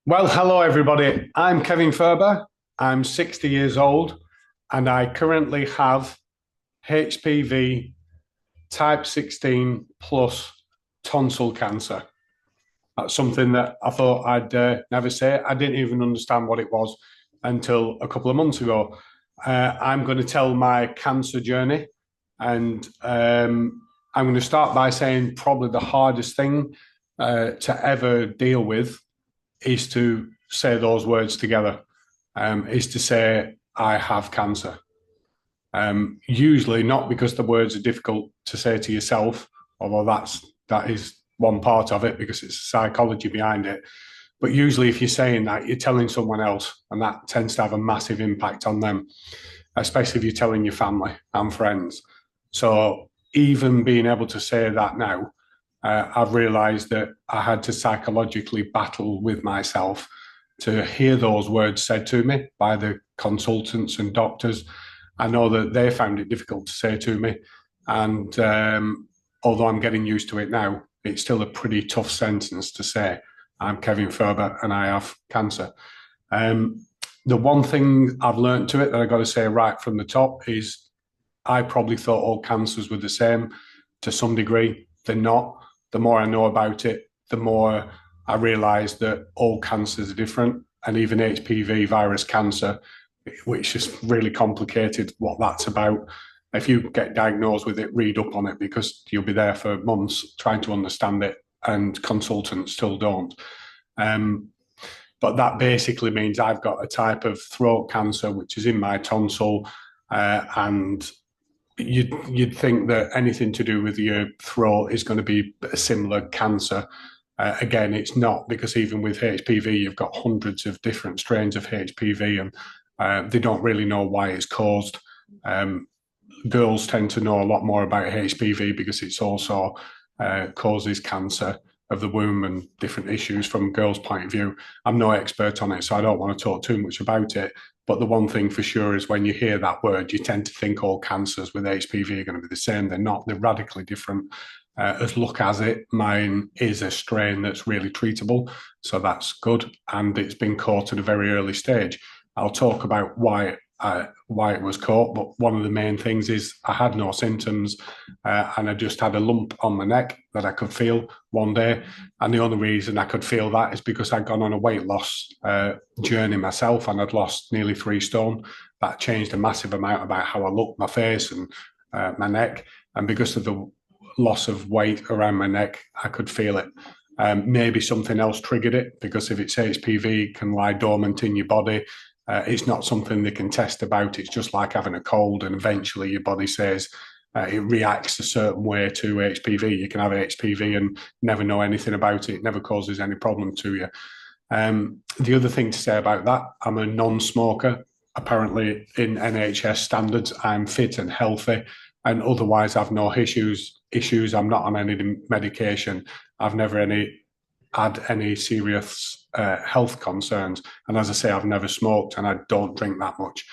Well, hello everybody. I'm Kevin Ferber. I'm 60 years old and I currently have HPV type 16 plus tonsil cancer. That's something that I thought I'd never say. I didn't even understand what it was until a couple of months ago. I'm going to tell my cancer journey, and I'm going to start by saying probably the hardest thing to ever deal with is to say those words together, is to say, I have cancer. Usually not because the words are difficult to say to yourself, although that is one part of it because it's psychology behind it. But usually if you're saying that, you're telling someone else, and that tends to have a massive impact on them, especially if you're telling your family and friends. So even being able to say that now, I've realized that I had to psychologically battle with myself to hear those words said to me by the consultants and doctors. I know that they found it difficult to say to me. And although I'm getting used to it now, it's still a pretty tough sentence to say. I'm Kevin Ferber and I have cancer. The one thing I've learned to it that I got to say right from the top is I probably thought all cancers were the same to some degree. They're not. The more I know about it, the more I realise that all cancers are different, and even HPV virus cancer, which is really complicated what that's about. If you get diagnosed with it, read up on it because you'll be there for months trying to understand it, and consultants still don't. Um, but that basically means I've got a type of throat cancer which is in my tonsil, and you'd think that anything to do with your throat is going to be a similar cancer. Again, it's not, because even with HPV, you've got hundreds of different strains of HPV, and they don't really know why it's caused. Um, Girls tend to know a lot more about HPV because it's also causes cancer of the womb and different issues from a girl's point of view. I'm no expert on it, so I don't want to talk too much about it. But the one thing for sure is when you hear that word, you tend to think all cancers with HPV are going to be the same. They're not. They're radically different. As luck has it, mine is a strain that's really treatable, so that's good, and it's been caught at a very early stage. I'll talk about why it was caught, but one of the main things is I had no symptoms, and I just had a lump on my neck that I could feel one day, and the only reason I could feel that is because I'd gone on a weight loss journey myself, and I'd lost nearly 3 stone. That changed a massive amount about how I looked, my face and my neck, and because of the loss of weight around my neck, I could feel it. Maybe something else triggered it, because if it's HPV, it can lie dormant in your body. It's not something they can test about. It's just like having a cold, and eventually your body says it reacts a certain way to HPV. You can have HPV and never know anything about it. It never causes any problem to you. The other thing to say about that, I'm a non-smoker. Apparently, in NHS standards, I'm fit and healthy, and otherwise I've no issues. I'm not on any medication. I've never had any serious health concerns. And as I say, I've never smoked and I don't drink that much.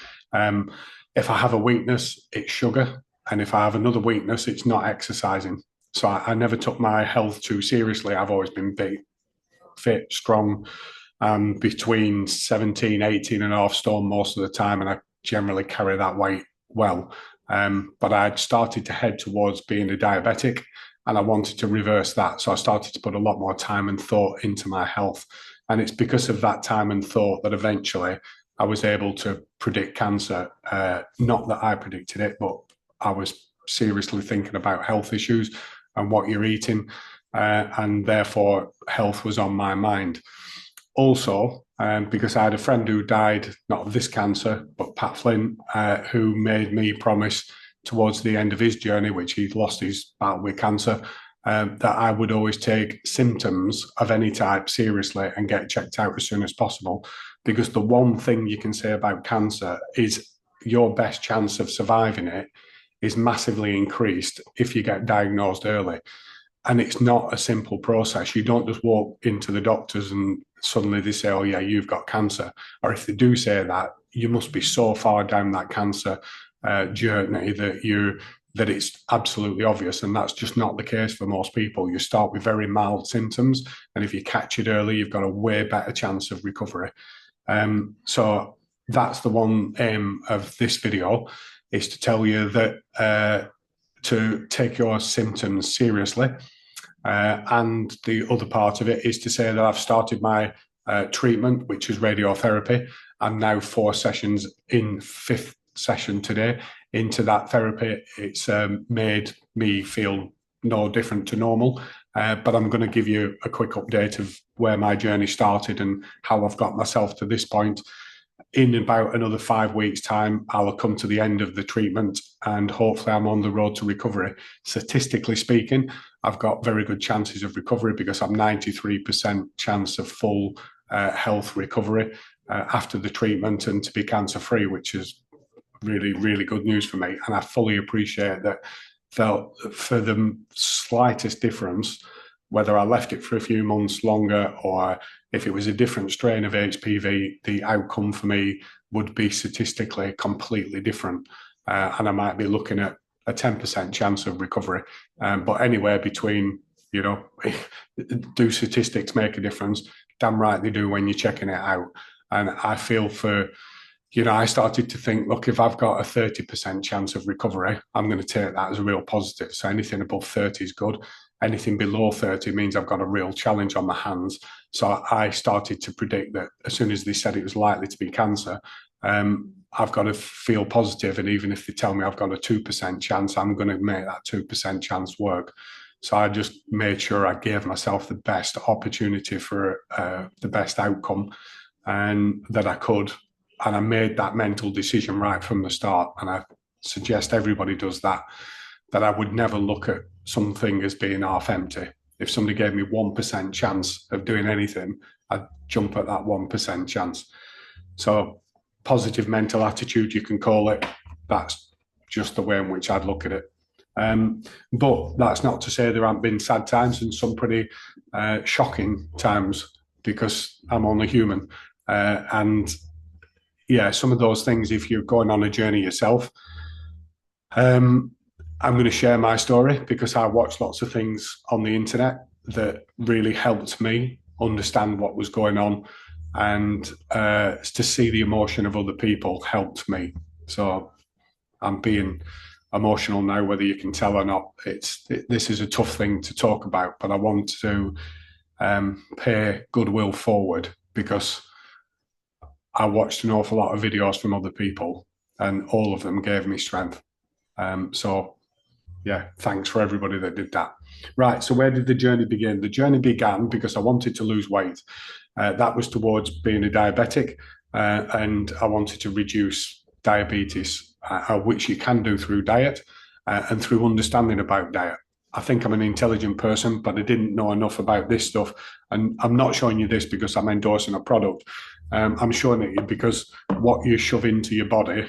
If I have a weakness, it's sugar. And if I have another weakness, it's not exercising. So I never took my health too seriously. I've always been big, fit, strong, between 17, 18 and a half stone most of the time. And I generally carry that weight well. But I'd started to head towards being a diabetic, and I wanted to reverse that. So I started to put a lot more time and thought into my health. And it's because of that time and thought that eventually I was able to predict cancer. Not that I predicted it, but I was seriously thinking about health issues and what you're eating. And therefore, health was on my mind. Also, because I had a friend who died, not of this cancer, but Pat Flynn, who made me promise towards the end of his journey, which he'd lost his battle with cancer, that I would always take symptoms of any type seriously and get checked out as soon as possible. Because the one thing you can say about cancer is your best chance of surviving it is massively increased if you get diagnosed early. And it's not a simple process. You don't just walk into the doctors and suddenly they say, oh, yeah, you've got cancer. Or if they do say that, you must be so far down that cancer journey that that it's absolutely obvious, and that's just not the case for most people. You start with very mild symptoms, and if you catch it early, you've got a way better chance of recovery. So that's the one aim of this video, is to tell you that to take your symptoms seriously. And the other part of it is to say that I've started my treatment, which is radiotherapy. I'm now 4 sessions in, 5th session today into that therapy. It's made me feel no different to normal. But I'm going to give you a quick update of where my journey started and how I've got myself to this point. In about another 5 weeks' time, I'll come to the end of the treatment, and hopefully I'm on the road to recovery. Statistically speaking, I've got very good chances of recovery because I'm 93% chance of full health recovery after the treatment and to be cancer-free, which is really, really good news for me. And I fully appreciate that for the slightest difference, whether I left it for a few months longer or if it was a different strain of HPV, the outcome for me would be statistically completely different. And I might be looking at a 10% chance of recovery. But anywhere between, do statistics make a difference? Damn right they do when you're checking it out. And I feel I started to think, look, if I've got a 30% chance of recovery, I'm going to take that as a real positive. So anything above 30 is good. Anything below 30 means I've got a real challenge on my hands. So I started to predict that as soon as they said it was likely to be cancer, I've got to feel positive. And even if they tell me I've got a 2% chance, I'm going to make that 2% chance work. So I just made sure I gave myself the best opportunity for the best outcome and that I could. And I made that mental decision right from the start. And I suggest everybody does that I would never look at something as being half empty. If somebody gave me 1% chance of doing anything, I'd jump at that 1% chance. So positive mental attitude, you can call it. That's just the way in which I'd look at it. But that's not to say there haven't been sad times and some pretty shocking times, because I'm only human. And yeah, some of those things, if you're going on a journey yourself, I'm going to share my story because I watched lots of things on the internet that really helped me understand what was going on, and to see the emotion of other people helped me. So I'm being emotional now, whether you can tell or not. This is a tough thing to talk about, but I want to pay goodwill forward because I watched an awful lot of videos from other people and all of them gave me strength. So yeah, thanks for everybody that did that. Right, so where did the journey begin? The journey began because I wanted to lose weight. That was towards being a diabetic, and I wanted to reduce diabetes, which you can do through diet and through understanding about diet. I think I'm an intelligent person, but I didn't know enough about this stuff. And I'm not showing you this because I'm endorsing a product. I'm showing it because what you shove into your body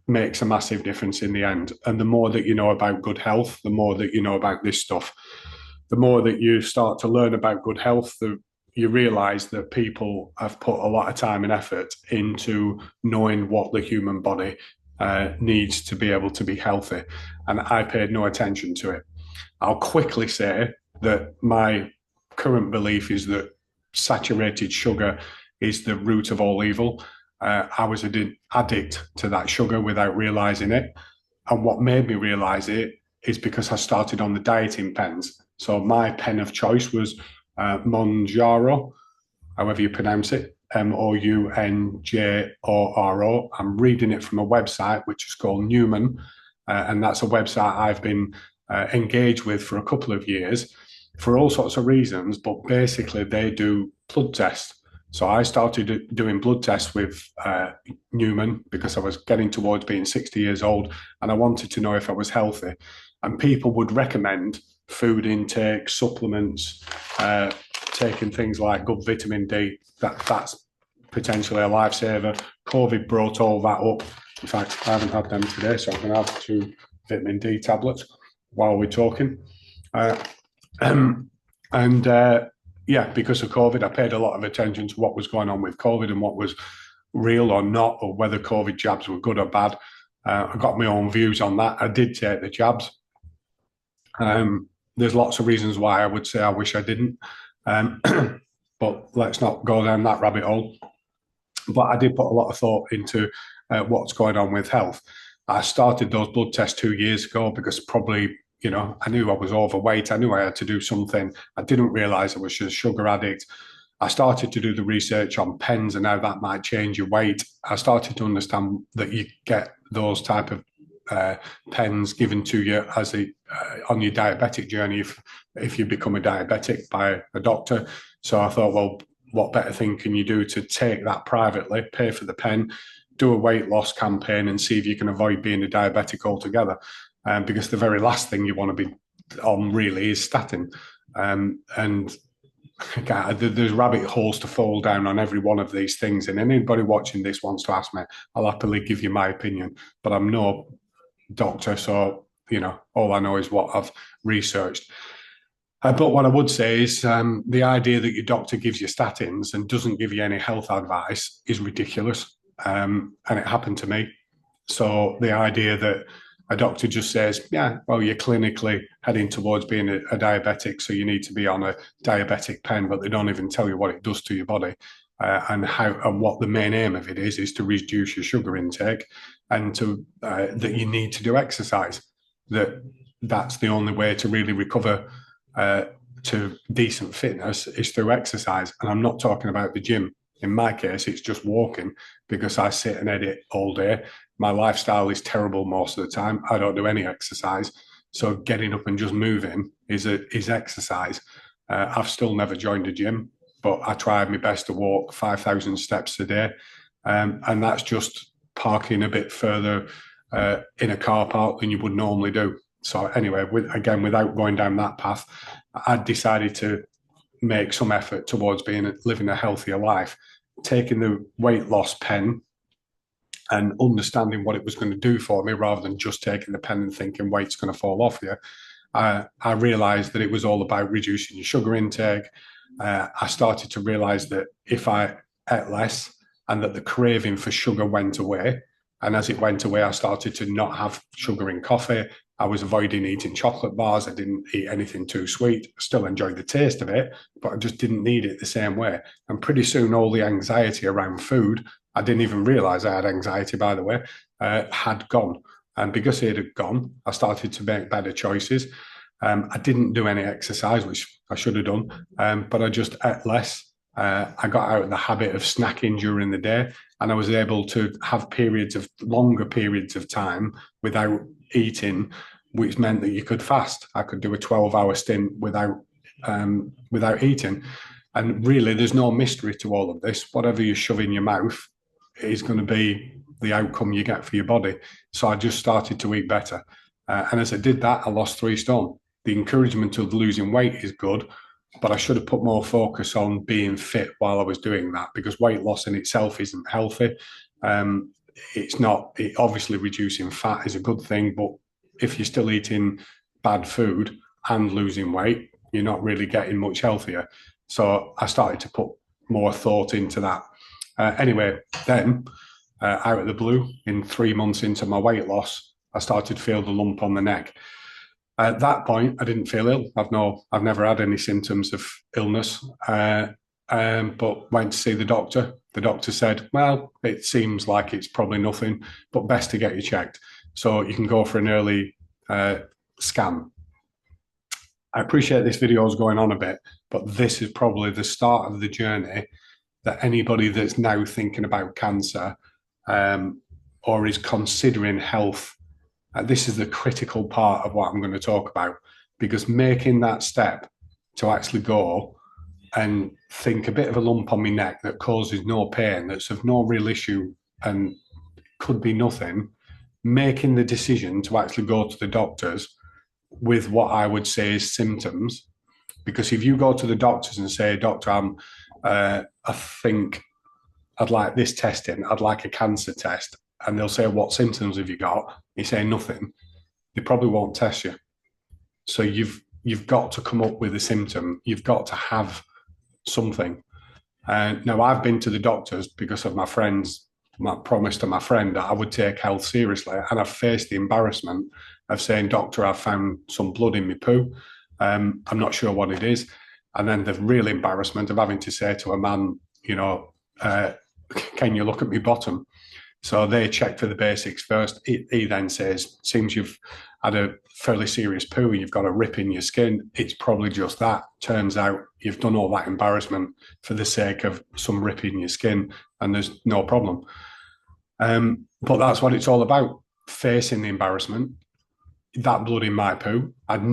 makes a massive difference in the end. And the more that you know about good health, the more that you know about this stuff. The more that you start to learn about good health, you realize that people have put a lot of time and effort into knowing what the human body needs to be able to be healthy. And I paid no attention to it. I'll quickly say that my current belief is that saturated sugar is the root of all evil. I was an addict to that sugar without realizing it. And what made me realize it is because I started on the dieting pens. So my pen of choice was Monjaro, however you pronounce it, Mounjoro. I'm reading it from a website which is called Newman. And that's a website I've been engaged with for a couple of years for all sorts of reasons. But basically, they do blood tests. So I started doing blood tests with Newman because I was getting towards being 60 years old and I wanted to know if I was healthy. And people would recommend food intake, supplements, taking things like good vitamin D. That's potentially a lifesaver. COVID brought all that up. In fact, I haven't had them today, so I'm going to have 2 vitamin D tablets while we're talking. Yeah, because of COVID, I paid a lot of attention to what was going on with COVID and what was real or not, or whether COVID jabs were good or bad. I got my own views on that. I did take the jabs. There's lots of reasons why I would say I wish I didn't. Um, but let's not go down that rabbit hole. But I did put a lot of thought into what's going on with health. I started those blood tests 2 years ago because probably, I knew I was overweight. I knew I had to do something. I didn't realize I was a sugar addict. I started to do the research on pens and how that might change your weight. I started to understand that you get those type of pens given to you as on your diabetic journey if you become a diabetic by a doctor. So I thought, well, what better thing can you do to take that privately, pay for the pen, do a weight loss campaign, and see if you can avoid being a diabetic altogether? Because the very last thing you want to be on really is statin. And God, there's rabbit holes to fall down on every one of these things. And anybody watching this wants to ask me, I'll happily give you my opinion, but I'm no doctor. So, all I know is what I've researched. But what I would say is the idea that your doctor gives you statins and doesn't give you any health advice is ridiculous. And it happened to me. So the idea that a doctor just says, yeah, well, you're clinically heading towards being a diabetic, so you need to be on a diabetic pen, but they don't even tell you what it does to your body. And what the main aim of it is to reduce your sugar intake, and that you need to do exercise. That's the only way to really recover to decent fitness is through exercise. And I'm not talking about the gym. In my case, it's just walking because I sit and edit all day. My lifestyle is terrible most of the time. I don't do any exercise. So getting up and just moving is exercise. I've still never joined a gym, but I try my best to walk 5,000 steps a day. And that's just parking a bit further in a car park than you would normally do. So anyway, without going down that path, I decided to make some effort towards living a healthier life, taking the weight loss pen and understanding what it was going to do for me rather than just taking the pen and thinking weight's going to fall off you. I realized that it was all about reducing your sugar intake. I started to realize that if I ate less and that the craving for sugar went away, and as it went away, I started to not have sugar in coffee. I was avoiding eating chocolate bars. I didn't eat anything too sweet. Still enjoyed the taste of it, but I just didn't need it the same way. And pretty soon, all the anxiety around food, I didn't even realize I had anxiety, by the way, had gone. And because it had gone, I started to make better choices. I didn't do any exercise, which I should have done, but I just ate less. I got out of the habit of snacking during the day, and I was able to have longer periods of time without eating, which meant that you could fast. I could do a 12-hour stint without eating. And really, there's no mystery to all of this. Whatever you shove in your mouth is going to be the outcome you get for your body. So I just started to eat better. And as I did that, I lost 3 stone. The encouragement of losing weight is good, but I should have put more focus on being fit while I was doing that, because weight loss in itself isn't healthy. It's not. Obviously, reducing fat is a good thing, but if you're still eating bad food and losing weight, you're not really getting much healthier. So I started to put more thought into that. Anyway, then out of the blue, in 3 months into my weight loss, I started to feel the lump on the neck. At that point, I didn't feel ill. I've never had any symptoms of illness, but went to see the doctor. The doctor said, well, it seems like it's probably nothing, but best to get you checked. So you can go for an early scan. I appreciate this video is going on a bit, but this is probably the start of the journey that anybody that's now thinking about cancer or is considering health, this is the critical part of what I'm going to talk about, because making that step to actually go and think a bit of a lump on my neck that causes no pain, that's of no real issue and could be nothing, making the decision to actually go to the doctors with what I would say is symptoms. Because if you go to the doctors and say, doctor, I think I'd like this testing, I'd like a cancer test, and they'll say, what symptoms have you got? You say nothing, they probably won't test you. So you've got to come up with a symptom. You've got to have something. Now, I've been to the doctors because of my friends my promise to my friend that I would take health seriously, and I've faced the embarrassment of saying, "Doctor, I've found some blood in my poo. I'm not sure what it is," and then the real embarrassment of having to say to a man, "Can you look at me bottom?" So they check for the basics first. He then says, "Seems you've had a fairly serious poo and you've got a rip in your skin. It's probably just that. Turns out you've done all that embarrassment for the sake of some rip in your skin, and there's no problem." But that's what it's all about, facing the embarrassment. That blood in my poo, I had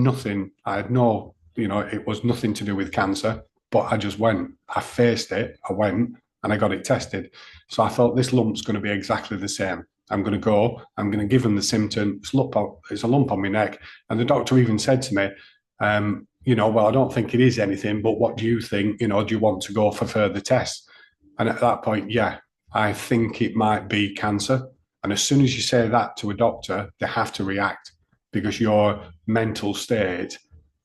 no, it was nothing to do with cancer, but I just went. I faced it, I went, and I got it tested. So I thought this lump's going to be exactly the same. I'm going to go, I'm going to give them the symptom. It's a lump on my neck. And the doctor even said to me, well, I don't think it is anything, but what do you think? Do you want to go for further tests? And at that point, yeah, I think it might be cancer. And as soon as you say that to a doctor, they have to react because your mental state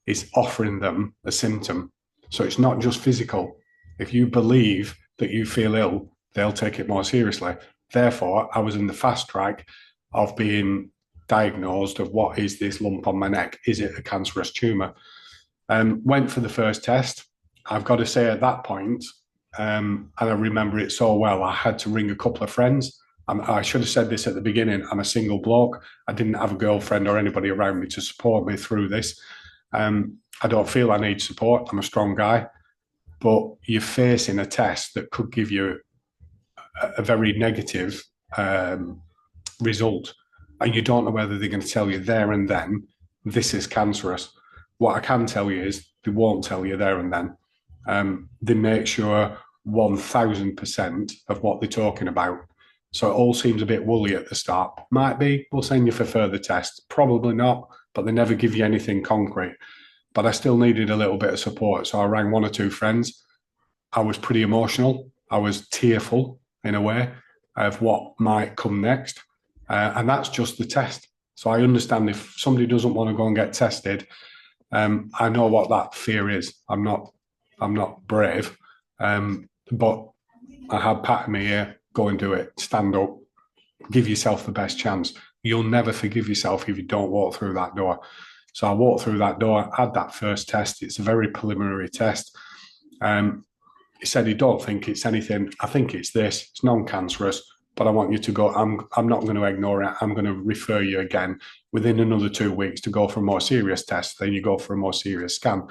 is offering them a symptom. So it's not just physical. If you believe that you feel ill, they'll take it more seriously. Therefore, I was in the fast track of being diagnosed of what is this lump on my neck? Is it a cancerous tumour? Went for the first test. I've got to say at that point, and I remember it so well, I had to ring a couple of friends. I should have said this at the beginning. I'm a single bloke. I didn't have a girlfriend or anybody around me to support me through this. I don't feel I need support. I'm a strong guy. But you're facing a test that could give you a very negative result. And you don't know whether they're going to tell you there and then, this is cancerous. What I can tell you is they won't tell you there and then. They make sure 1000% of what they're talking about. So it all seems a bit woolly at the start. Might be, we'll send you for further tests. Probably not, but they never give you anything concrete. But I still needed a little bit of support. So I rang one or two friends. I was pretty emotional. I was tearful in a way of what might come next. And that's just the test. So I understand if somebody doesn't want to go and get tested, I know what that fear is. I'm not brave, but I had pat in my ear, go and do it, stand up, give yourself the best chance. You'll never forgive yourself if you don't walk through that door. So I walked through that door, had that first test. It's a very preliminary test. He said he don't think it's anything. I think it's this. It's non-cancerous, but I want you to go. I'm not going to ignore it. I'm going to refer you again within another 2 weeks to go for a more serious test. Then you go for a more serious scan.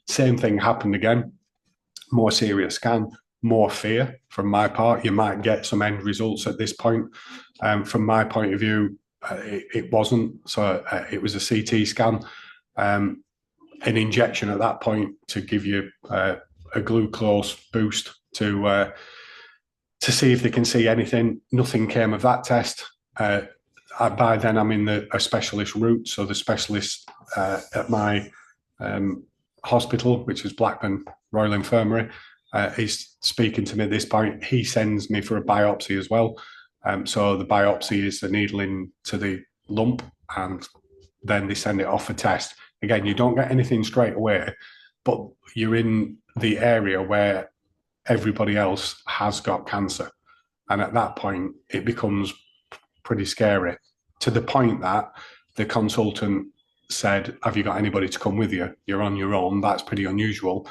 Same thing happened again. More serious scan, more fear from my part. You might get some end results at this point. From my point of view, it wasn't. So it was a CT scan, an injection at that point to give you a glucose boost to see if they can see anything. Nothing came of that test. By then, I'm in a specialist route. So the specialist at my hospital, which is Blackburn Royal Infirmary, he's speaking to me at this point. He sends me for a biopsy as well. So the biopsy is the needle into the lump, and then they send it off for test. Again, you don't get anything straight away, but you're in the area where everybody else has got cancer. And at that point, it becomes pretty scary, to the point that the consultant said, have you got anybody to come with you? You're on your own. That's pretty unusual.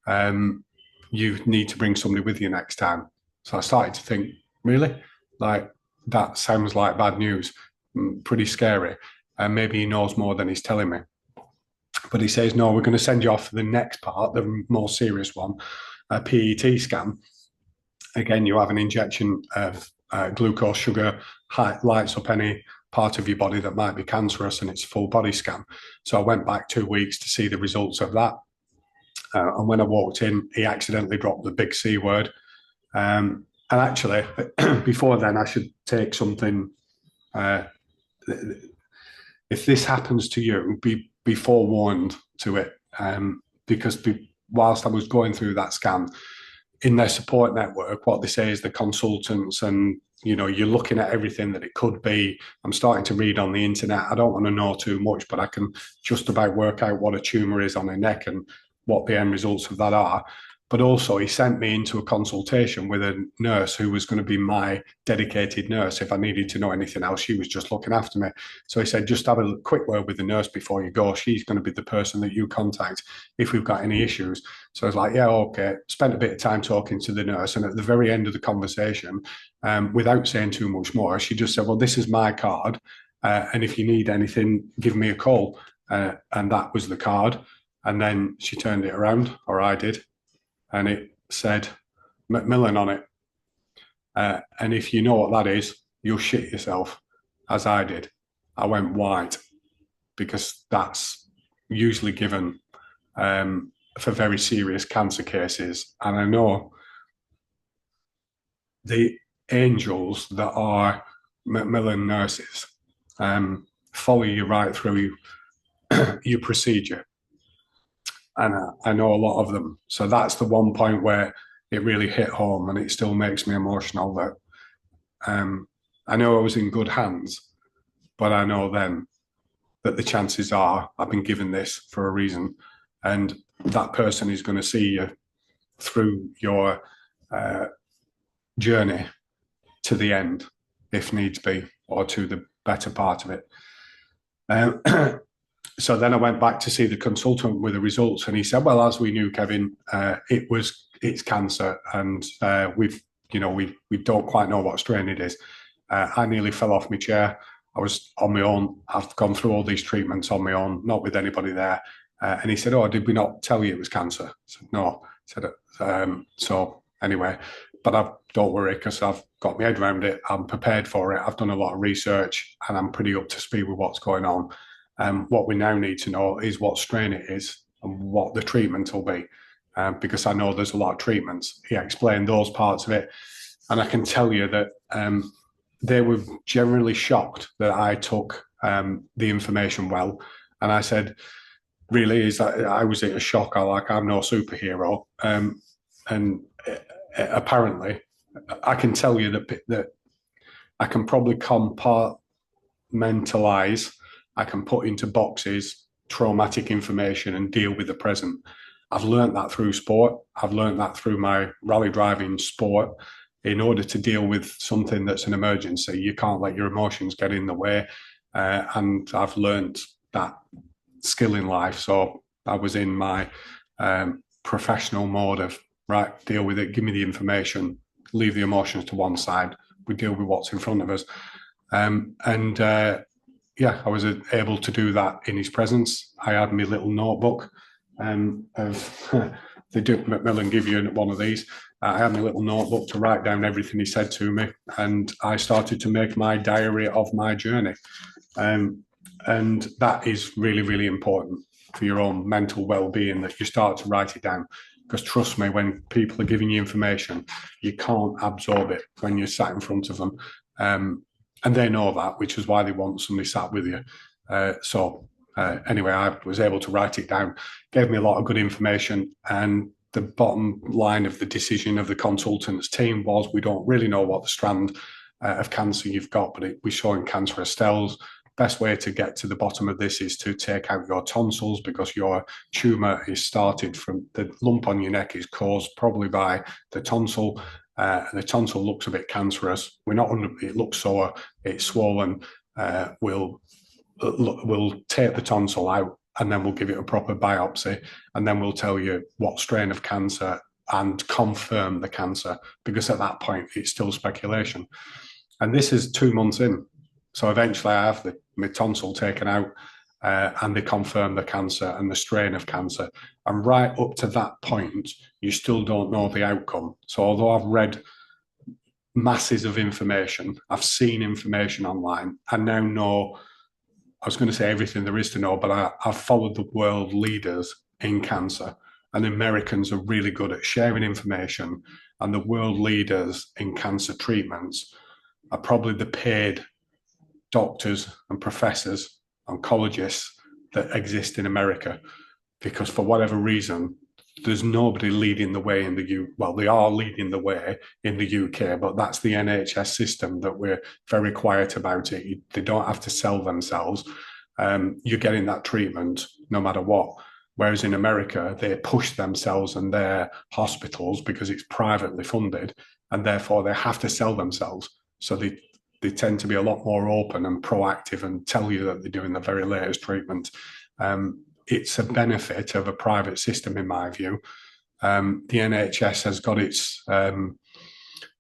You need to bring somebody with you next time. So I started to think, really? Like, that sounds like bad news, pretty scary. And maybe he knows more than he's telling me. But he says, no, we're going to send you off for the next part, the more serious one, a PET scan. Again, you have an injection of glucose, sugar, lights up any part of your body that might be cancerous, and it's a full body scan. So I went back 2 weeks to see the results of that. And when I walked in, he accidentally dropped the big C word. And actually, before then, I should take something. If this happens to you, be forewarned to it. Because whilst I was going through that scan, in their support network, what they say is the consultants, and you're looking at everything that it could be. I'm starting to read on the internet. I don't want to know too much, but I can just about work out what a tumour is on the neck and what the end results of that are. But also, he sent me into a consultation with a nurse who was going to be my dedicated nurse. If I needed to know anything else, she was just looking after me. So he said, just have a quick word with the nurse before you go. She's going to be the person that you contact if we've got any issues. So I was like, yeah, okay. Spent a bit of time talking to the nurse. And at the very end of the conversation, without saying too much more, she just said, well, this is my card. And if you need anything, give me a call. And that was the card. And then she turned it around, or I did, and it said Macmillan on it. And if you know what that is, you'll shit yourself, as I did. I went white because that's usually given for very serious cancer cases. And I know the angels that are Macmillan nurses follow you right through your procedure. And I know a lot of them. So that's the one point where it really hit home, and it still makes me emotional that I know I was in good hands, but I know then that the chances are I've been given this for a reason, and that person is going to see you through your journey to the end, if needs be, or to the better part of it. So then I went back to see the consultant with the results, and he said, "Well, as we knew, Kevin, it's cancer, and we don't quite know what strain it is." I nearly fell off my chair. I was on my own. I've gone through all these treatments on my own, not with anybody there. And he said, "Oh, did we not tell you it was cancer?" I said, "No." I said, "So anyway, but don't worry, because I've got my head around it. I'm prepared for it. I've done a lot of research, and I'm pretty up to speed with what's going on. What we now need to know is what strain it is and what the treatment will be, because I know there's a lot of treatments." He explained those parts of it, and I can tell you that they were generally shocked that I took the information well. And I said, "Really, is that I was in a shock? I'm no superhero." And apparently, I can tell you that I can probably compartmentalize. I can put into boxes traumatic information and deal with the present. I've learned that through sport. I've learned that through my rally driving sport. In order to deal with something that's an emergency, you can't let your emotions get in the way. And I've learned that skill in life. So I was in my professional mode of, right, deal with it, give me the information, leave the emotions to one side. We deal with what's in front of us. Yeah, I was able to do that in his presence. I had my little notebook they do Macmillan give you one of these. I had my little notebook to write down everything he said to me, and I started to make my diary of my journey. And that is really, really important for your own mental well-being, that you start to write it down. Because trust me, when people are giving you information, you can't absorb it when you're sat in front of them. And they know that, which is why they want somebody sat with you. Anyway, I was able to write it down, gave me a lot of good information. And the bottom line of the decision of the consultant's team was, we don't really know what the strand of cancer you've got, but we're showing cancerous cells. Best way to get to the bottom of this is to take out your tonsils, because your tumour is started from the lump on your neck is caused probably by the tonsil. And the tonsil looks a bit cancerous. It looks sore, it's swollen. We'll take the tonsil out, and then we'll give it a proper biopsy, and then we'll tell you what strain of cancer and confirm the cancer, because at that point it's still speculation. And this is 2 months in. So eventually I have my tonsil taken out, and they confirm the cancer and the strain of cancer. And right up to that point, you still don't know the outcome. So although I've read masses of information, I've seen information online, I now know, I was going to say everything there is to know, but I've followed the world leaders in cancer. And Americans are really good at sharing information. And the world leaders in cancer treatments are probably the paid doctors and professors, oncologists that exist in America. Because for whatever reason, there's nobody leading the way in the well, they are leading the way in the UK, but that's the NHS system that we're very quiet about it. They don't have to sell themselves. You're getting that treatment no matter what. Whereas in America, they push themselves and their hospitals because it's privately funded, and therefore they have to sell themselves. So they tend to be a lot more open and proactive and tell you that they're doing the very latest treatment. It's a benefit of a private system, in my view. The NHS has got its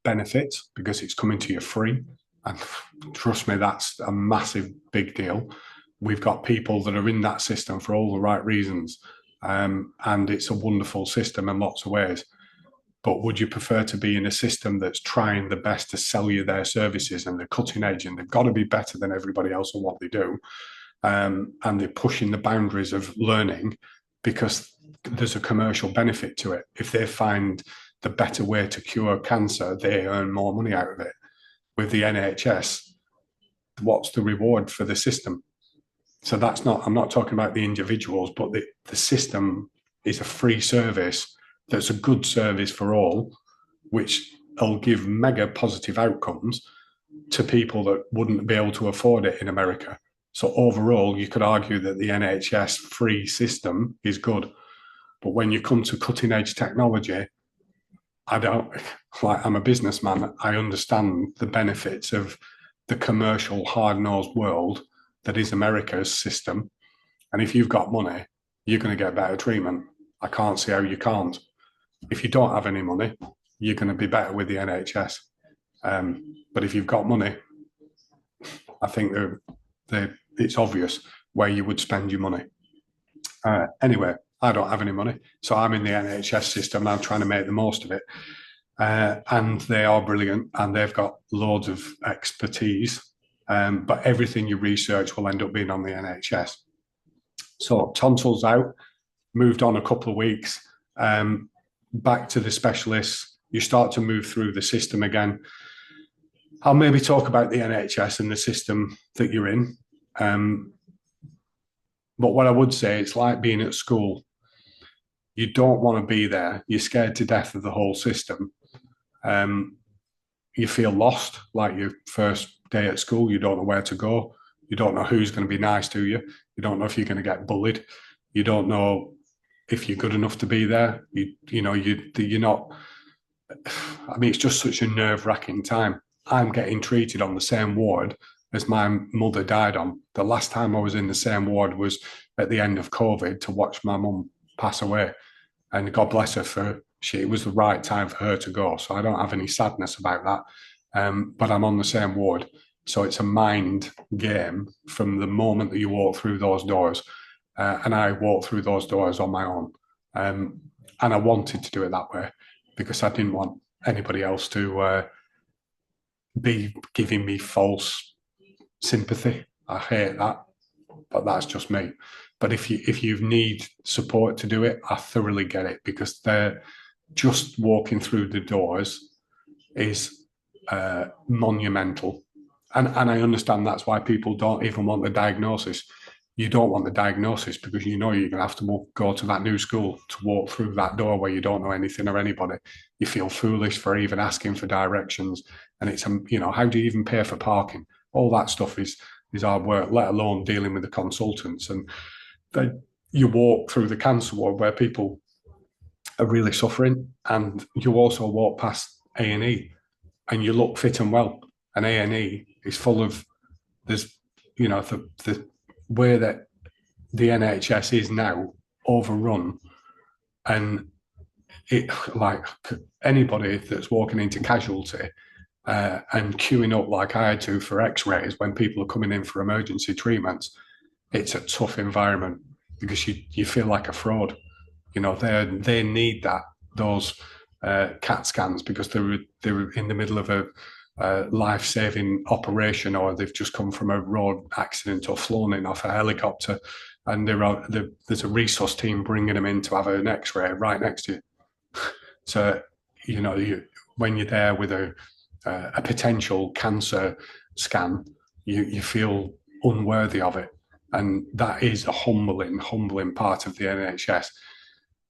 benefits because it's coming to you free. And trust me, that's a massive, big deal. We've got people that are in that system for all the right reasons. And it's a wonderful system in lots of ways. But would you prefer to be in a system that's trying the best to sell you their services and they're cutting edge and they've got to be better than everybody else on what they do? And they're pushing the boundaries of learning because there's a commercial benefit to it. If they find the better way to cure cancer, they earn more money out of it. With the NHS, what's the reward for the system? So that's not, I'm not talking about the individuals, but the system is a free service that's a good service for all, which will give mega positive outcomes to people that wouldn't be able to afford it in America. So overall, you could argue that the NHS free system is good. But when you come to cutting edge technology, I don't, like, I'm a businessman. I understand the benefits of the commercial hard nosed world that is America's system. And if you've got money, you're going to get better treatment. I can't see how you can't. If you don't have any money, you're going to be better with the NHS. But if you've got money, I think it's obvious where you would spend your money. Anyway, I don't have any money, so I'm in the NHS system. I'm trying to make the most of it. And they are brilliant and they've got loads of expertise. But everything you research will end up being on the NHS. So tonsils out, moved on a couple of weeks, back to the specialists. You start to move through the system again. I'll maybe talk about the NHS and the system that you're in. But what I would say, it's like being at school. You don't want to be there. You're scared to death of the whole system. You feel lost, like your first day at school. You don't know where to go. You don't know who's going to be nice to you. You don't know if you're going to get bullied. You don't know if you're good enough to be there. You're not. I mean, it's just such a nerve-wracking time. I'm getting treated on the same ward as my mother died on. The last time I was in the same ward was at the end of COVID to watch my mum pass away. And God bless her it was the right time for her to go. So I don't have any sadness about that. But I'm on the same ward. So it's a mind game from the moment that you walk through those doors. And I walked through those doors on my own. And I wanted to do it that way because I didn't want anybody else to be giving me false sympathy. I hate that, but that's just me. But if you need support to do it, I thoroughly get it because they're just walking through the doors is monumental. And I understand that's why people don't even want the diagnosis. You don't want the diagnosis because you know you're going to have to go to that new school to walk through that door where you don't know anything or anybody. You feel foolish for even asking for directions. And it's, how do you even pay for parking? All that stuff is hard work, let alone dealing with the consultants. And you walk through the cancer ward where people are really suffering, and you also walk past A&E and you look fit and well. And A&E is full of, there's, the way that the NHS is now overrun, and it, like, anybody that's walking into casualty and queuing up like I had to for x-rays when people are coming in for emergency treatments, it's a tough environment because you feel like a fraud. They need those CAT scans because they're in the middle of a life-saving operation, or they've just come from a road accident or flown in off a helicopter, and there's a resource team bringing them in to have an x-ray right next to you. So, when you're there with a potential cancer scan, you feel unworthy of it. And that is a humbling part of the NHS.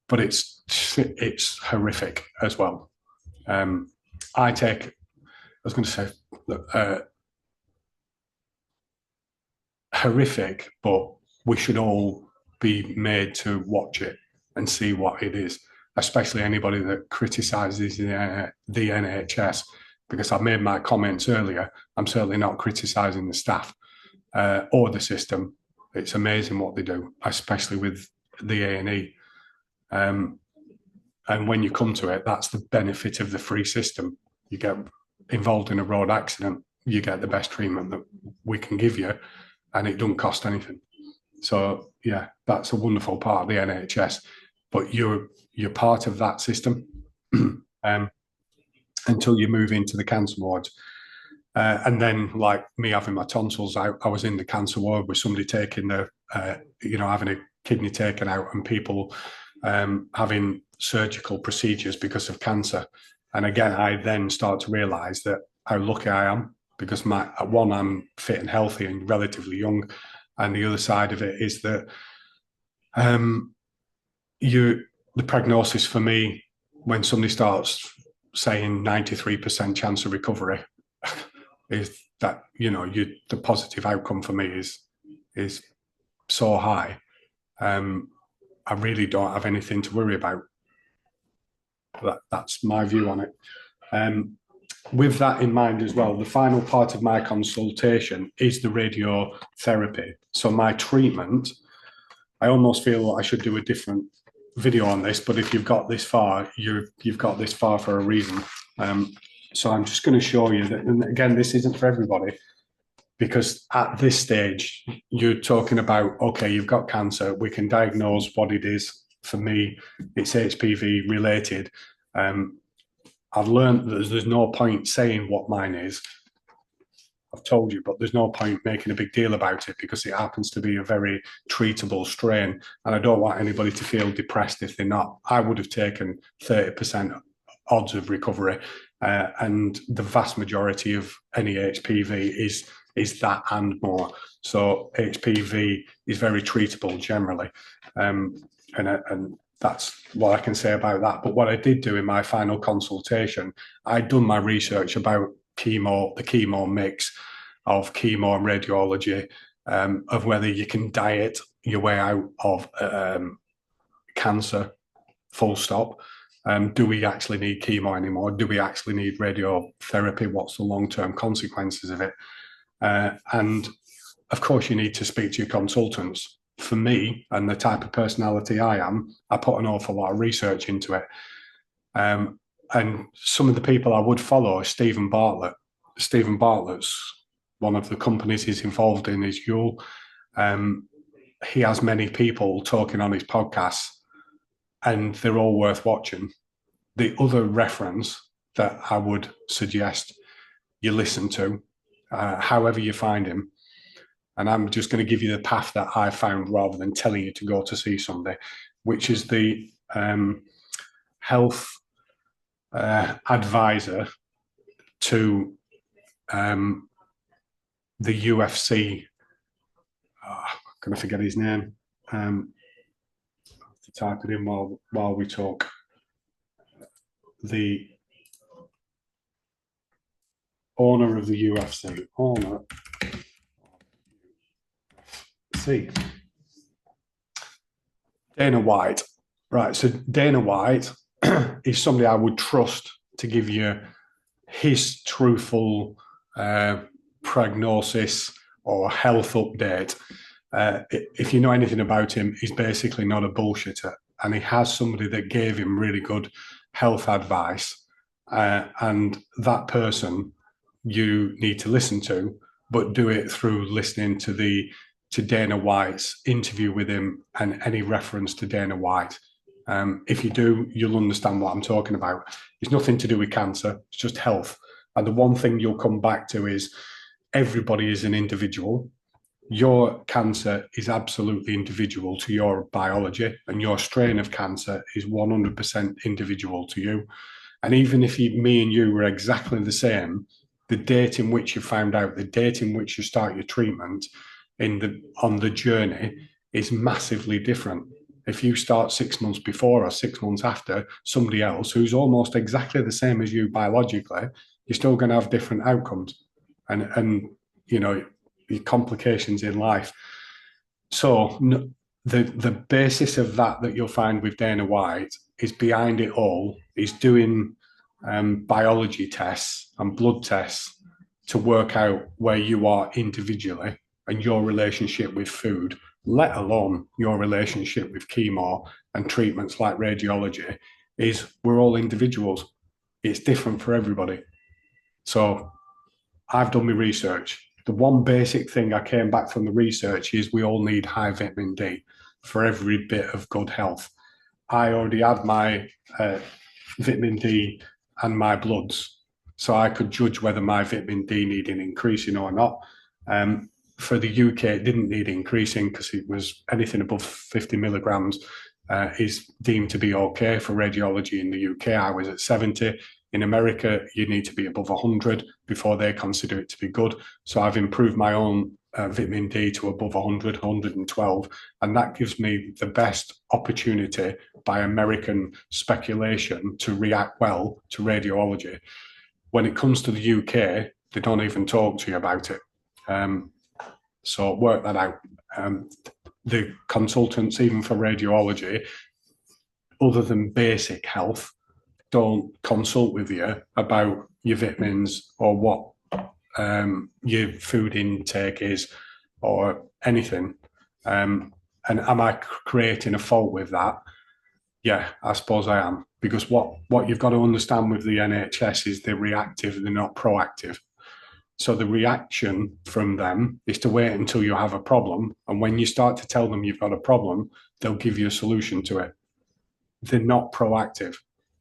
But it's horrific as well. Horrific, but we should all be made to watch it and see what it is, especially anybody that criticises the NHS. Because I've made my comments earlier, I'm certainly not criticising the staff or the system. It's amazing what they do, especially with the A&E. And when you come to it, that's the benefit of the free system. You get involved in a road accident, you get the best treatment that we can give you, and it doesn't cost anything. So yeah, that's a wonderful part of the NHS. But you're part of that system until you move into the cancer wards. And then, like me having my tonsils out, I was in the cancer ward with somebody taking having a kidney taken out, and people having surgical procedures because of cancer. And again, I then start to realise that how lucky I am, because I'm fit and healthy and relatively young, and the other side of it is that the prognosis for me, when somebody starts saying 93% chance of recovery, is that the positive outcome for me is so high. I really don't have anything to worry about. That's my view on it. With that in mind as well, the final part of my consultation is the radiotherapy. So my treatment, I almost feel I should do a different video on this, but if you've got this far, you've got this far for a reason. So I'm just going to show you that, and again, this isn't for everybody, because at this stage, you're talking about, okay, you've got cancer, we can diagnose what it is. For me, it's HPV related. I've learned that there's no point saying what mine is. I've told you, but there's no point making a big deal about it, because it happens to be a very treatable strain. And I don't want anybody to feel depressed if they're not. I would have taken 30% odds of recovery. And the vast majority of any HPV is that and more. So HPV is very treatable generally. And that's what I can say about that. But what I did do in my final consultation, I'd done my research about the chemo mix of chemo and radiology, of whether you can diet your way out of cancer, full stop. Do we actually need chemo anymore? Do we actually need radiotherapy? What's the long-term consequences of it? And of course, you need to speak to your consultants. For me, and the type of personality I am, I put an awful lot of research into it. And some of the people I would follow are Stephen Bartlett. Stephen Bartlett's one of the companies he's involved in is Yule. He has many people talking on his podcasts, and they're all worth watching. The other reference that I would suggest you listen to, however you find him, and I'm just going to give you the path that I found rather than telling you to go to see somebody, which is the health advisor to the UFC. I'm going to forget his name. To type it in while we talk. The owner of the UFC. Dana White. Right, so Dana White is somebody I would trust to give you his truthful prognosis or health update. If you know anything about him, he's basically not a bullshitter, and he has somebody that gave him really good health advice, and that person you need to listen to, but do it through listening to Dana White's interview with him and any reference to Dana White. If you do, you'll understand what I'm talking about. It's nothing to do with cancer, it's just health. And the one thing you'll come back to is everybody is an individual. Your cancer is absolutely individual to your biology, and your strain of cancer is 100% individual to you. And even if me and you were exactly the same, the date in which you found out, the date in which you start your treatment on the journey is massively different. If you start 6 months before or 6 months after somebody else who's almost exactly the same as you biologically, you're still going to have different outcomes and your complications in life. So the basis of that you'll find with Dana White is behind it all is doing biology tests and blood tests to work out where you are individually and your relationship with food, let alone your relationship with chemo and treatments like radiology, is we're all individuals. It's different for everybody. So I've done my research. The one basic thing I came back from the research is we all need high vitamin D for every bit of good health. I already had my vitamin D and my bloods, so I could judge whether my vitamin D needed increasing or not. For the UK, it didn't need increasing because it was anything above 50 milligrams is deemed to be okay for radiology in the UK. I was at 70. In America, you need to be above 100 before they consider it to be good. So I've improved my own vitamin D to above 100, 112, and that gives me the best opportunity by American speculation to react well to radiology. When it comes to the UK, they don't even talk to you about it. So work that out. The consultants, even for radiology, other than basic health, don't consult with you about your vitamins or what your food intake is or anything. And am I creating a fault with that? Yeah, I suppose I am. Because what you've got to understand with the NHS is they're reactive, they're not proactive. So the reaction from them is to wait until you have a problem. And when you start to tell them you've got a problem, they'll give you a solution to it. They're not proactive.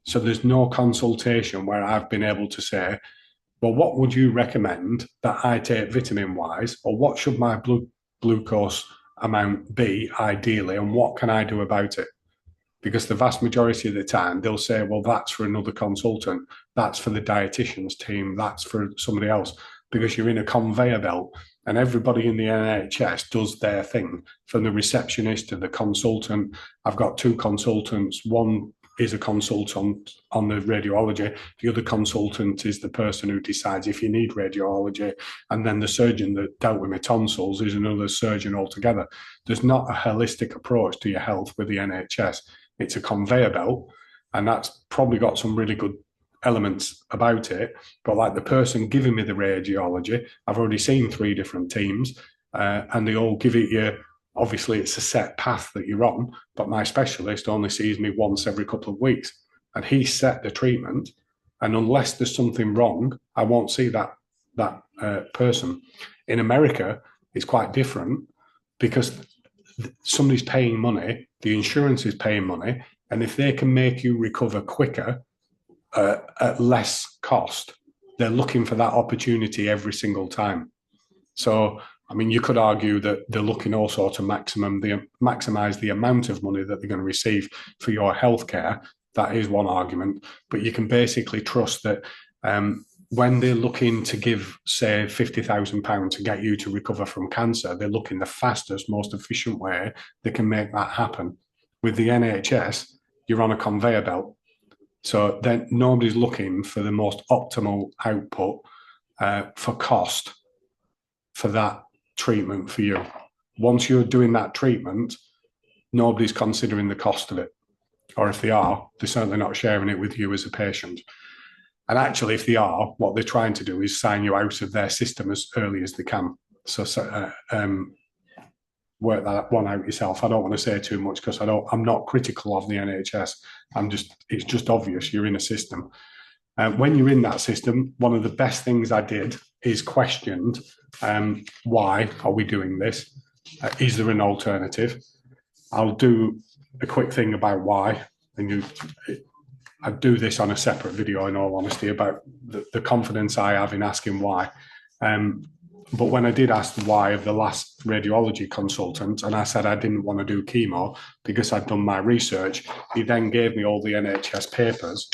So there's no consultation where I've been able to say, well, what would you recommend that I take vitamin wise, or what should my blood glucose amount be ideally, and what can I do about it? Because the vast majority of the time they'll say, well, that's for another consultant, that's for the dietitian's team, that's for somebody else, because you're in a conveyor belt and everybody in the NHS does their thing, from the receptionist to the consultant. I've got two consultants. One is a consultant on the radiology. The other consultant is the person who decides if you need radiology. And then the surgeon that dealt with my tonsils is another surgeon altogether. There's not a holistic approach to your health with the NHS. It's a conveyor belt, and that's probably got some really good elements about it. But like the person giving me the radiology, I've already seen 3 different teams, and they all give it you. Obviously, it's a set path that you're on, but my specialist only sees me once every couple of weeks, and he set the treatment. And unless there's something wrong, I won't see that person. In America, it's quite different because somebody's paying money, the insurance is paying money, and if they can make you recover quicker at less cost, they're looking for that opportunity every single time. So, I mean, you could argue that they're looking also to maximize the amount of money that they're going to receive for your healthcare. That is one argument, but you can basically trust that when they're looking to give, say, £50,000 to get you to recover from cancer, they're looking the fastest, most efficient way they can make that happen. With the NHS, you're on a conveyor belt. So then nobody's looking for the most optimal output for cost for that treatment for you. Once you're doing that treatment, nobody's considering the cost of it. Or if they are, they're certainly not sharing it with you as a patient. And actually, if they are, what they're trying to do is sign you out of their system as early as they can. So work that one out yourself. I don't want to say too much because I'm not critical of the NHS. It's just obvious you're in a system. When you're in that system, one of the best things I did is questioned, why are we doing this? Is there an alternative? I'll do a quick thing about why, and I'd do this on a separate video, in all honesty, about the confidence I have in asking why. But when I did ask the why of the last radiology consultant, and I said I didn't want to do chemo because I'd done my research, he then gave me all the NHS papers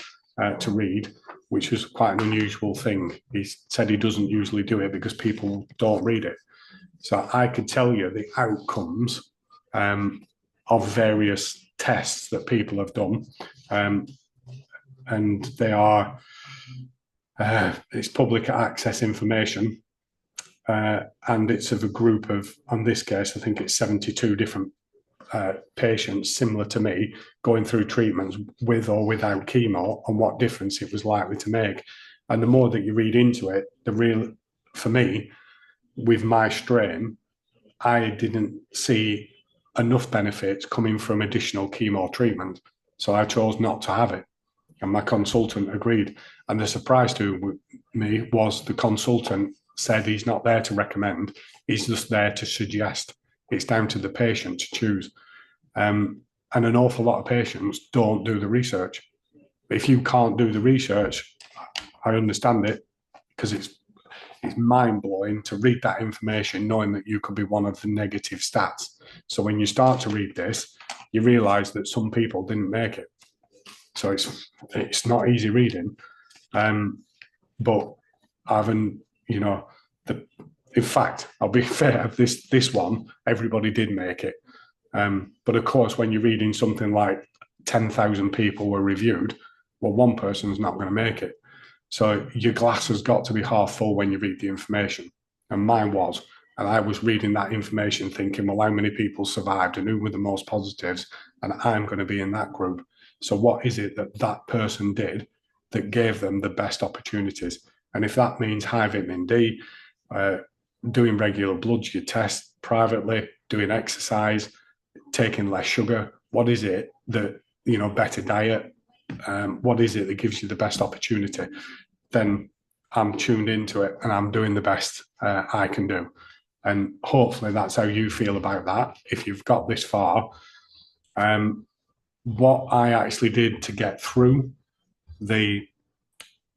to read, which was quite an unusual thing. He said he doesn't usually do it because people don't read it. So I could tell you the outcomes of various tests that people have done. And they are, it's public access information. And it's of a group of, on this case, I think it's 72 different patients similar to me going through treatments with or without chemo and what difference it was likely to make. And the more that you read into it, for me, with my strain, I didn't see enough benefits coming from additional chemo treatment. So I chose not to have it. And my consultant agreed. And the surprise to me was the consultant said he's not there to recommend, he's just there to suggest. It's down to the patient to choose. And an awful lot of patients don't do the research. If you can't do the research, I understand it, because it's mind-blowing to read that information knowing that you could be one of the negative stats. So when you start to read this, you realize that some people didn't make it. So it's not easy reading. But having, in fact, I'll be fair, this one, everybody did make it. But of course, when you're reading something like 10,000 people were reviewed, well, one person's not going to make it. So your glass has got to be half full when you read the information. And mine was. And I was reading that information thinking, well, how many people survived and who were the most positives? And I'm going to be in that group. So what is it that person did that gave them the best opportunities? And if that means high vitamin D, doing regular bloods, you test privately, doing exercise, taking less sugar, what is it that, better diet, what is it that gives you the best opportunity? Then I'm tuned into it and I'm doing the best I can do. And hopefully that's how you feel about that. If you've got this far, what I actually did to get through the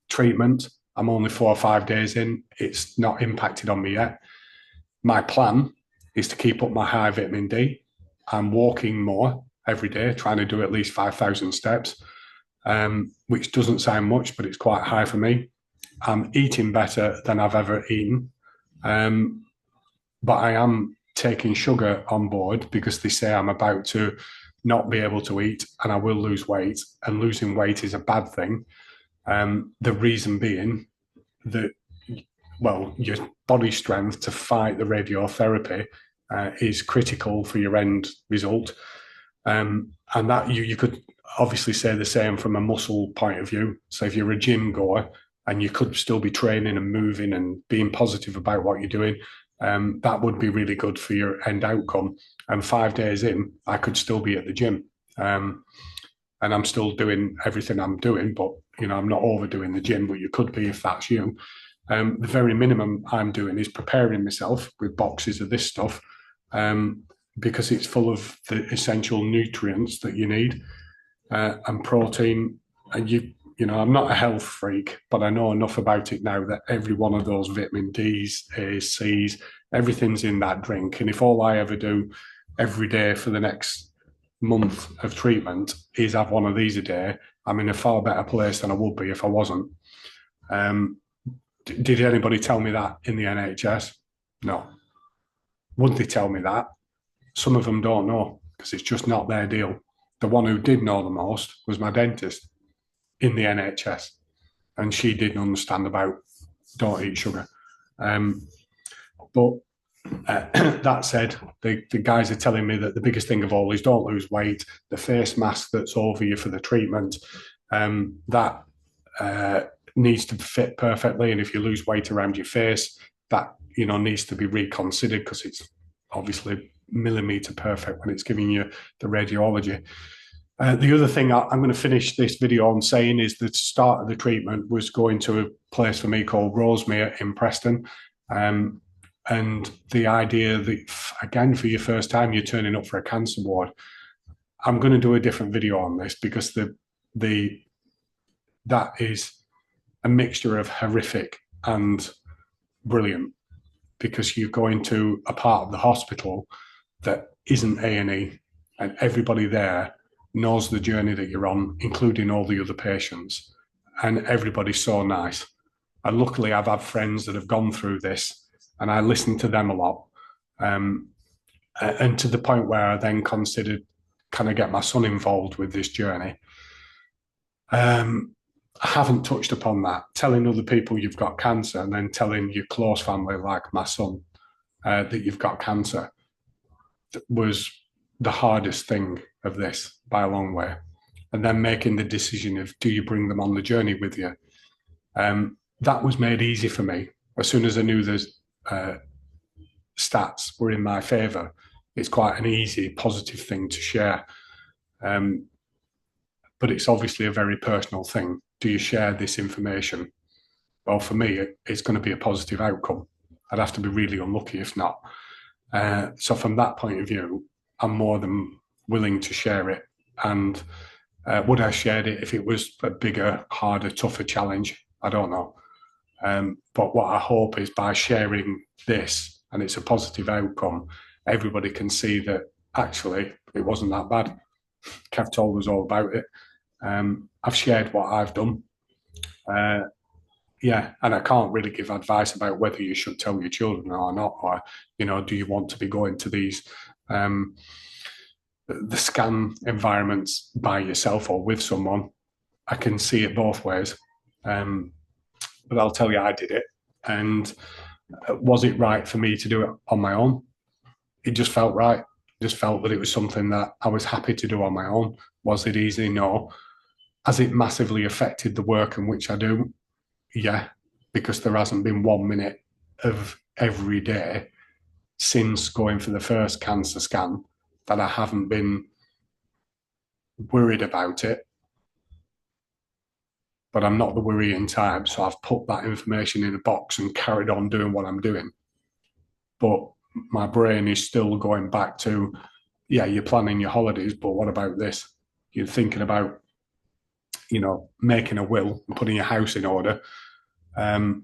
treatment, I'm only 4 or 5 days in. It's not impacted on me yet. My plan is to keep up my high vitamin D. I'm walking more every day, trying to do at least 5,000 steps, which doesn't sound much, but it's quite high for me. I'm eating better than I've ever eaten. But I am taking sugar on board because they say I'm about to not be able to eat and I will lose weight, and losing weight is a bad thing. The reason being that, well, your body strength to fight the radiotherapy is critical for your end result. And that you could obviously say the same from a muscle point of view. So if you're a gym goer and you could still be training and moving and being positive about what you're doing, that would be really good for your end outcome. And 5 days in, I could still be at the gym. And I'm still doing everything I'm doing, but, I'm not overdoing the gym, but you could be if that's you. The very minimum I'm doing is preparing myself with boxes of this stuff, because it's full of the essential nutrients that you need, and protein. And I'm not a health freak, but I know enough about it now that every one of those vitamin D's, A's, C's, everything's in that drink. And if all I ever do every day for the next month of treatment is have one of these a day, I'm in a far better place than I would be if I wasn't. Did anybody tell me that in the NHS? No. Would they tell me that? Some of them don't know because it's just not their deal. The one who did know the most was my dentist in the NHS, and she didn't understand about don't eat sugar. But that said, the guys are telling me that the biggest thing of all is don't lose weight. The face mask that's over you for the treatment, that needs to fit perfectly. And if you lose weight around your face, that needs to be reconsidered because it's obviously millimeter perfect when it's giving you the radiology. The other thing I'm going to finish this video on saying is the start of the treatment was going to a place for me called Rosemere in Preston. And the idea that, again, for your first time, you're turning up for a cancer ward. I'm going to do a different video on this because that is a mixture of horrific and brilliant, because you go into a part of the hospital that isn't A&E, and everybody there knows the journey that you're on, including all the other patients, and everybody's so nice. And luckily, I've had friends that have gone through this, and I listen to them a lot, and to the point where I then considered, can I get my son involved with this journey? I haven't touched upon that. Telling other people you've got cancer and then telling your close family, like my son, that you've got cancer was the hardest thing of this by a long way. And then making the decision of, do you bring them on the journey with you? That was made easy for me. As soon as I knew the stats were in my favour, it's quite an easy, positive thing to share. But it's obviously a very personal thing. Do you share this information? Well, for me, it's going to be a positive outcome. I'd have to be really unlucky if not. So from that point of view, I'm more than willing to share it. And would I share it if it was a bigger, harder, tougher challenge? I don't know. But what I hope is by sharing this, and it's a positive outcome, everybody can see that actually it wasn't that bad. Kev told us all about it. I've shared what I've done. Yeah, and I can't really give advice about whether you should tell your children or not, or, you know, do you want to be going to these the scan environments by yourself or with someone? I can see it both ways. But I'll tell you, I did it. And was it right for me to do it on my own? It just felt right. Just felt that it was something that I was happy to do on my own. Was it easy? No. Has it massively affected the work in which I do? Yeah, because there hasn't been 1 minute of every day since going for the first cancer scan that I haven't been worried about it. But I'm not the worrying type, so I've put that information in a box and carried on doing what I'm doing. But my brain is still going back to, yeah, you're planning your holidays, but what about this? You're thinking about, you know, making a will and putting your house in order. And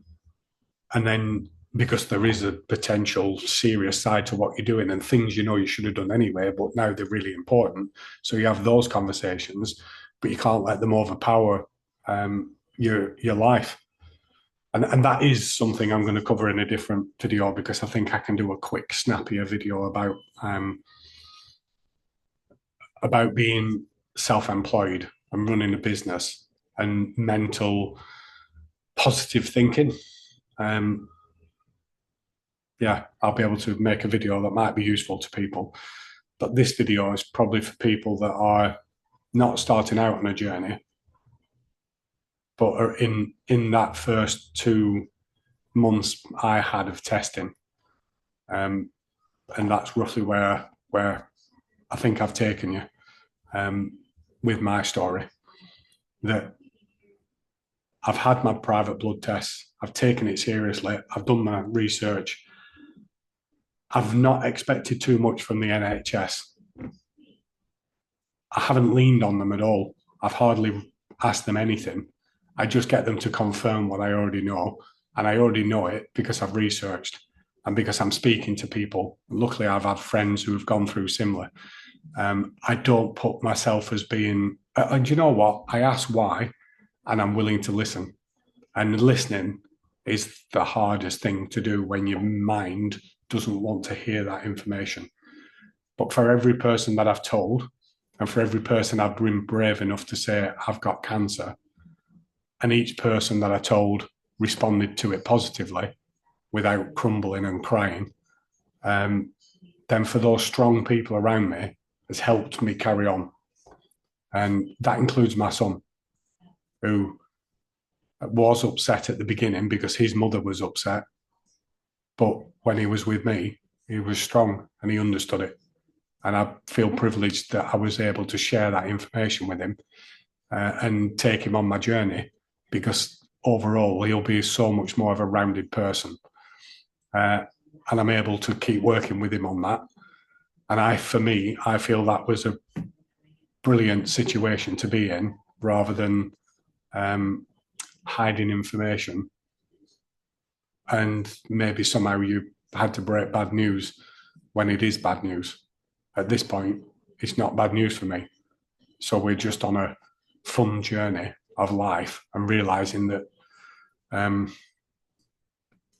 then because there is a potential serious side to what you're doing and things you know you should have done anyway, but now they're really important. So you have those conversations, but you can't let them overpower your life. And that is something I'm going to cover in a different video, because I think I can do a quick, snappier video about being self-employed and running a business and mental positive thinking. Yeah, I'll be able to make a video that might be useful to people. But this video is probably for people that are not starting out on a journey, but are in that first 2 months I had of testing. And that's roughly where I think I've taken you with my story. That I've had my private blood tests, I've taken it seriously, I've done my research. I've not expected too much from the NHS. I haven't leaned on them at all. I've hardly asked them anything. I just get them to confirm what I already know. And I already know it because I've researched and because I'm speaking to people. Luckily, I've had friends who have gone through similar. I don't put myself as being, and you know what? I ask why, and I'm willing to listen. And listening is the hardest thing to do when your mind doesn't want to hear that information. But for every person that I've told, and for every person I've been brave enough to say I've got cancer, and each person that I told responded to it positively without crumbling and crying, then for those strong people around me, has helped me carry on. And that includes my son, who was upset at the beginning because his mother was upset. But when he was with me, he was strong and he understood it. And I feel privileged that I was able to share that information with him and take him on my journey, because overall he'll be so much more of a rounded person. And I'm able to keep working with him on that. And I feel that was a brilliant situation to be in, rather than hiding information. And maybe somehow you had to break bad news when it is bad news. At this point, it's not bad news for me. So we're just on a fun journey of life and realizing that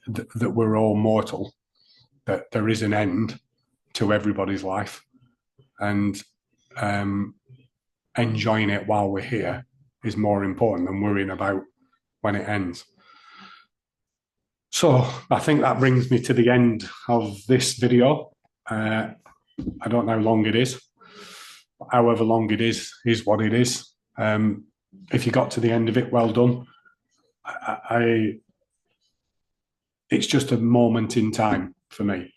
that we're all mortal, that there is an end to everybody's life, and enjoying it while we're here is more important than worrying about when it ends. So I think that brings me to the end of this video. I don't know how long it is. However long it is what it is. If you got to the end of it, well done. It's just a moment in time for me.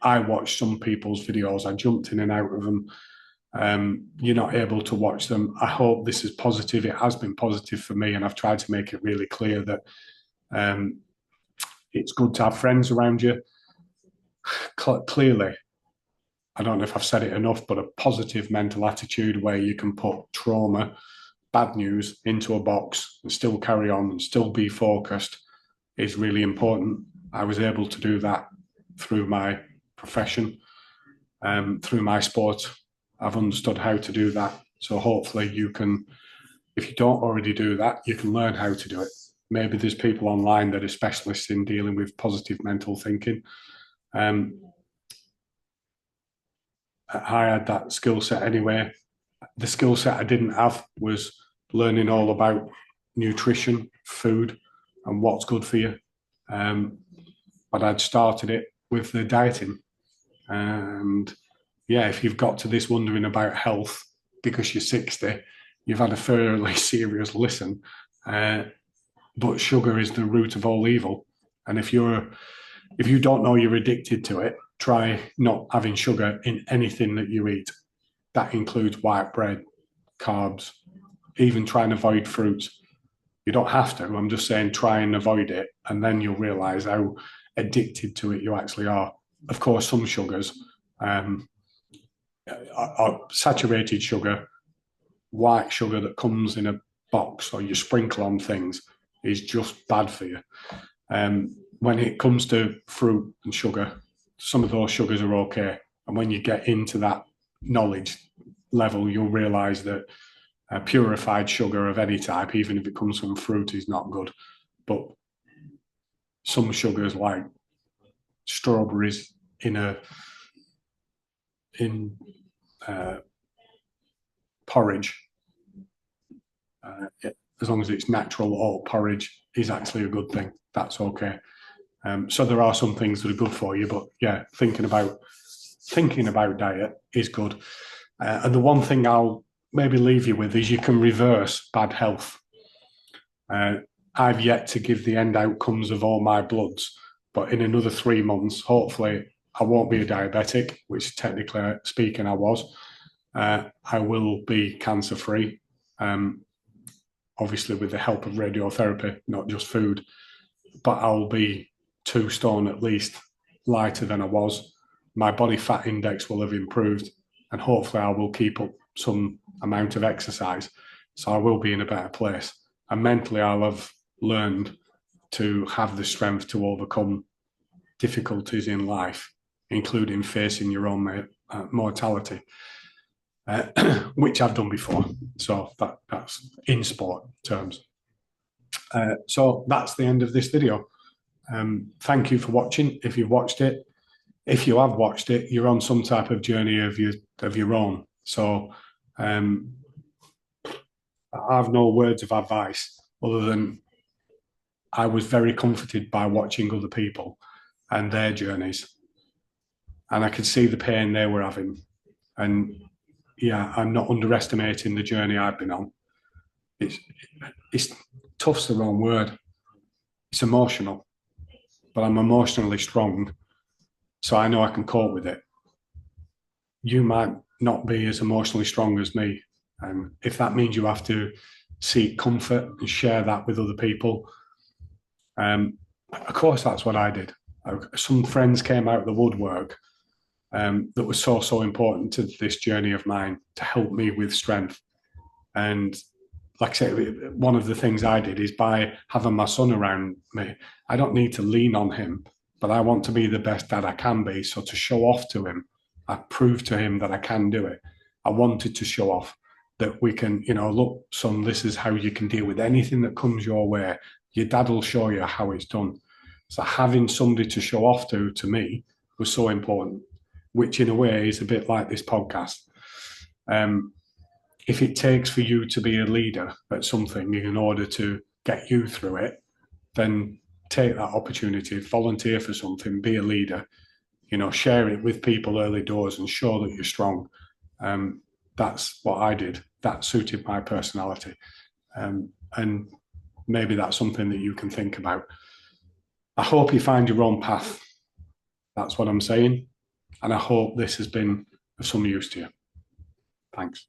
I watched some people's videos. I jumped in and out of them. You're not able to watch them. I hope this is positive. It has been positive for me, and I've tried to make it really clear that it's good to have friends around you. Clearly, I don't know if I've said it enough, but a positive mental attitude where you can put trauma, bad news into a box and still carry on and still be focused is really important. I was able to do that through my profession, through my sport. I've understood how to do that. So hopefully you can, if you don't already do that, you can learn how to do it. Maybe there's people online that are specialists in dealing with positive mental thinking. I had that skill set anyway. The skill set I didn't have was learning all about nutrition, food, and what's good for you. But I'd started it with the dieting. And yeah, if you've got to this wondering about health because you're 60, you've had a fairly serious listen. But sugar is the root of all evil. And if you don't know you're addicted to it, try not having sugar in anything that you eat. That includes white bread, carbs, even try and avoid fruits. You don't have to. I'm just saying try and avoid it, and then you'll realise how addicted to it you actually are. Of course, some sugars are saturated sugar, white sugar that comes in a box or you sprinkle on things is just bad for you. When it comes to fruit and sugar, some of those sugars are okay. And when you get into that knowledge level, you'll realise that purified sugar of any type, even if it comes from fruit, is not good. But some sugars like strawberries in porridge, as long as it's natural oat porridge, is actually a good thing. That's okay. So there are some things that are good for you, but yeah, thinking about diet is good. And the one thing I'll maybe leave you with is you can reverse bad health. I've yet to give the end outcomes of all my bloods, but in another 3 months, hopefully, I won't be a diabetic, which technically speaking I was. I will be cancer-free, obviously with the help of radiotherapy, not just food, but I'll be 2 stone at least lighter than I was. My body fat index will have improved, and hopefully I will keep up some amount of exercise. So I will be in a better place. And mentally, I'll have learned to have the strength to overcome difficulties in life, including facing your own mortality, which I've done before. So that's in sport terms. So that's the end of this video. Thank you for watching. If you've watched it, if you have watched it, you're on some type of journey of your own. So I have no words of advice other than I was very comforted by watching other people and their journeys, and I could see the pain they were having. And yeah, I'm not underestimating the journey I've been on. It's tough's the wrong word. It's emotional, but I'm emotionally strong, so I know I can cope with it. You might not be as emotionally strong as me, and if that means you have to seek comfort and share that with other people, of course that's what I did. Some friends came out of the woodwork that was so important to this journey of mine to help me with strength. And like I say, one of the things I did is by having my son around me, I don't need to lean on him, but I want to be the best dad I can be. So to show off to him, I proved to him that I can do it. I wanted to show off that we can, look, son, this is how you can deal with anything that comes your way. Your dad will show you how it's done. So having somebody to show off to me was so important, which in a way is a bit like this podcast. If it takes for you to be a leader at something in order to get you through it, then take that opportunity, volunteer for something, be a leader, share it with people early doors and show that you're strong. that's what I did. That suited my personality. And maybe that's something that you can think about. I hope you find your own path. That's what I'm saying. And I hope this has been of some use to you. Thanks.